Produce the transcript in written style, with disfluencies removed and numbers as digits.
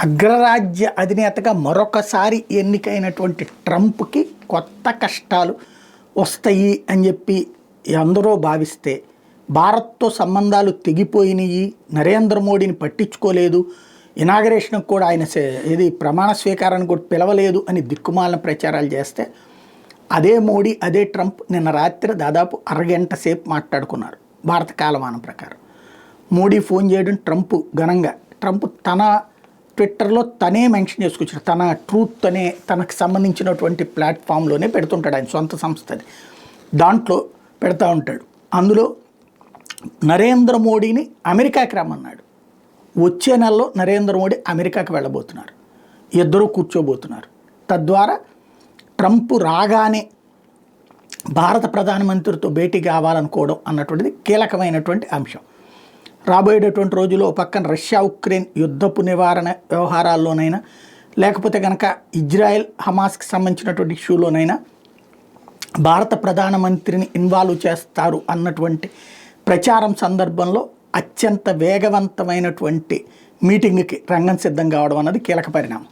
అగ్రరాజ్య అధినేతగా మరొకసారి ఎన్నికైనటువంటి ట్రంప్కి కొత్త కష్టాలు వస్తాయి అని చెప్పి అందరూ భావిస్తే, భారత్తో సంబంధాలు తెగిపోయినాయి, నరేంద్ర మోడీని పట్టించుకోలేదు, ఇనాగరేషన్కి కూడా ఆయన ఇది ప్రమాణ స్వీకారాన్ని కూడా పిలవలేదు అని దిక్కుమాలిన ప్రచారాలు చేస్తే, అదే మోడీ అదే ట్రంప్ నిన్న రాత్రి దాదాపు అరగంట సేపు మాట్లాడుకున్నారు భారత కాలమానం ప్రకారం. మోడీ ఫోన్ చేయడం ట్రంప్ ఘనంగా, ట్రంప్ తన ట్విట్టర్లో తనే మెన్షన్ చేసుకొచ్చాడు, తన ట్రూత్ అనే తనకు సంబంధించినటువంటి ప్లాట్ఫామ్లోనే పెడుతుంటాడు, ఆయన సొంత సంస్థది దాంట్లో పెడతా ఉంటాడు. అందులో నరేంద్ర మోడీని అమెరికాకి రమ్మన్నాడు. వచ్చే నెలలో నరేంద్ర మోడీ అమెరికాకి వెళ్ళబోతున్నారు, ఇద్దరూ కూర్చోబోతున్నారు. తద్వారా ట్రంప్ రాగానే భారత ప్రధానమంత్రితో భేటీ కావాలనుకోవడం అన్నటువంటిది కీలకమైనటువంటి అంశం. రాబోయేటటువంటి రోజుల్లో పక్కన రష్యా ఉక్రెయిన్ యుద్ధపు నివారణ వ్యవహారాల్లోనైనా, లేకపోతే కనుక ఇజ్రాయెల్ హమాస్కి సంబంధించినటువంటి ఇష్యూలోనైనా భారత ప్రధానమంత్రిని ఇన్వాల్వ్ చేస్తారు అన్నటువంటి ప్రచారం సందర్భంలో అత్యంత వేగవంతమైనటువంటి మీటింగ్కి రంగం సిద్ధం కావడం అన్నది కీలక పరిణామం.